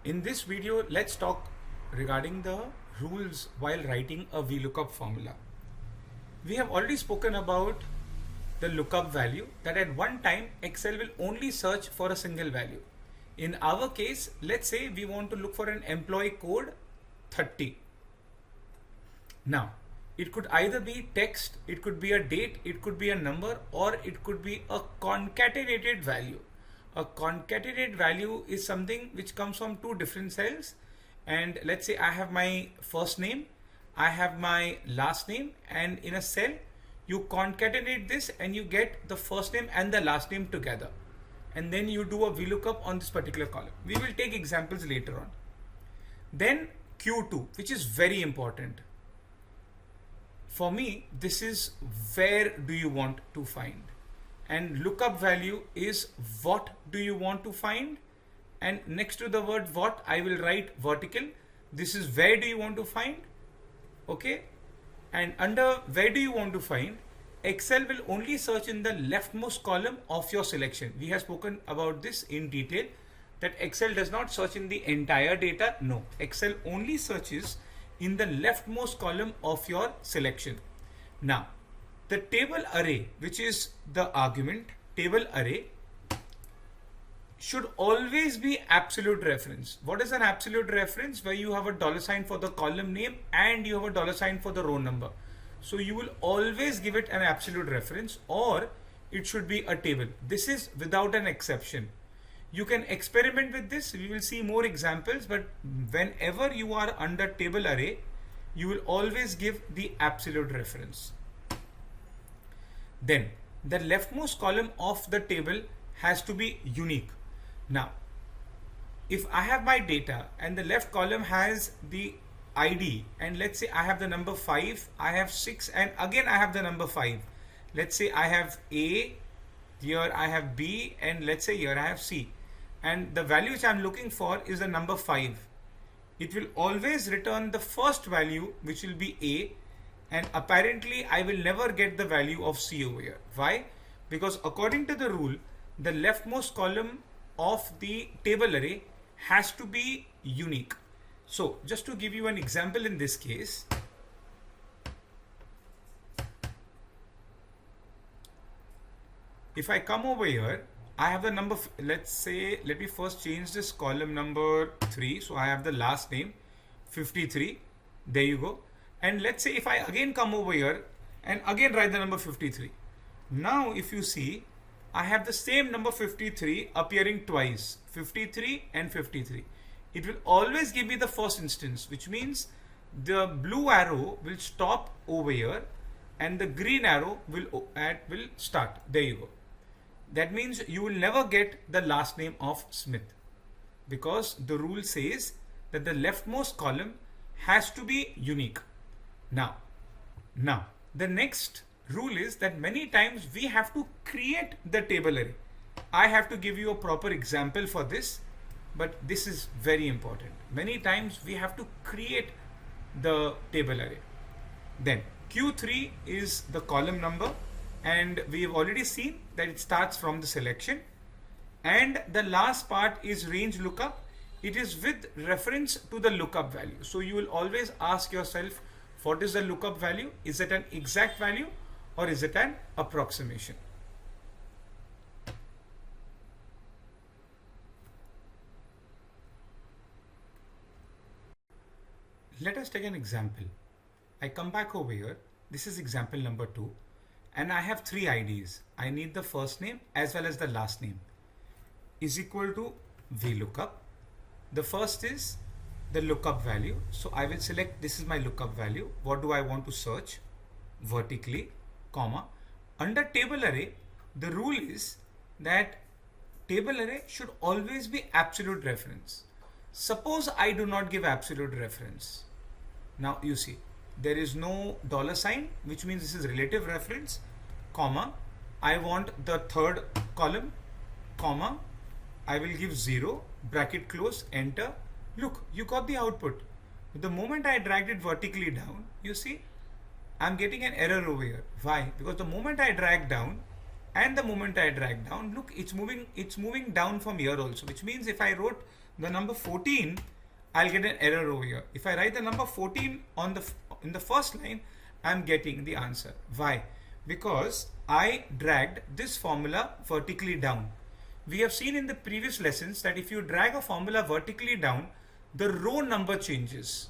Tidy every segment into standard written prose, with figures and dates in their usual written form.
In this video, let's talk regarding the rules while writing a VLOOKUP formula. We have already spoken about the lookup value, that at one time Excel will only search for a single value. In our case, let's say we want to look for an employee code 30. Now, it could either be text, it could be a date, it could be a number, or it could be a concatenated value. A concatenated value is something which comes from two different cells, and let's say I have my first name, I have my last name, and in a cell you concatenate this and you get the first name and the last name together, and then you do a VLOOKUP on this particular column. We will take examples later on. Then Q2, which is very important. For me, this is where do you want to find, and lookup value is what do you want to find, and next to the word what I will write vertical. This is where do you want to find, okay? And under where do you want to find, Excel will only search in the leftmost column of your selection. We have spoken about this in detail, that Excel does not search in the entire data. No, Excel only searches in the leftmost column of your selection. Now, the table array, which is the argument, table array should always be absolute reference. What is an absolute reference? Where you have a $sign for the column name and you have a $sign for the row number. So you will always give it an absolute reference, or it should be a table. This is without an exception. You can experiment with this. We will see more examples, but whenever you are under table array, you will always give the absolute reference. Then the leftmost column of the table has to be unique. Now, if I have my data and the left column has the ID, and let's say I have the number 5, I have 6, and again I have the number 5. Let's say I have A, here I have B, and let's say here I have C. And the value which I'm looking for is the number 5. It will always return the first value, which will be A, and apparently I will never get the value of C over here. Why? Because according to the rule, the leftmost column of the table array has to be unique. So just to give you an example in this case, if I come over here, I have the number, let's say, let me first change this column number 3. So I have the last name 53. There you go. And let's say if I again come over here and again write the number 53. Now if you see, I have the same number 53 appearing twice, 53 and 53. It will always give me the first instance, which means the blue arrow will stop over here and the green arrow will start. There you go. That means you will never get the last name of Smith, because the rule says that the leftmost column has to be unique. Now, the next rule is that many times we have to create the table array. I have to give you a proper example for this, but this is very important. Many times we have to create the table array. Then Q3 is the column number, and we have already seen that it starts from the selection. And the last part is range lookup. It is with reference to the lookup value. So you will always ask yourself, what is the lookup value? Is it an exact value or is it an approximation? Let us take an example. I come back over here. This is example number 2. And I have 3 IDs. I need the first name as well as the last name. Is equal to VLOOKUP. The first is the lookup value. So I will select, this is my lookup value. What do I want to search? Vertically, comma. Under table array, the rule is that table array should always be absolute reference. Suppose I do not give absolute reference. Now you see, there is no $sign, which means this is relative reference, comma. I want the third column, comma. I will give 0, bracket close, enter. Look, you got the output. The moment I dragged it vertically down, you see, I'm getting an error over here. Why? Because the moment I drag down and the moment I drag down, look, it's moving down from here also, which means if I wrote the number 14, I'll get an error over here. If I write the number 14 on in the first line, I'm getting the answer. Why? Because I dragged this formula vertically down. We have seen in the previous lessons that if you drag a formula vertically down, the row number changes.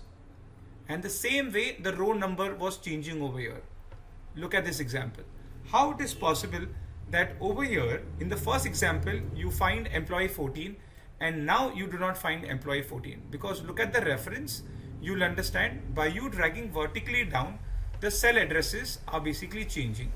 And the same way the row number was changing over here. Look at this example. How it is possible that over here in the first example you find employee 14 and now you do not find employee 14? Because look at the reference, you'll understand by you dragging vertically down, the cell addresses are basically changing.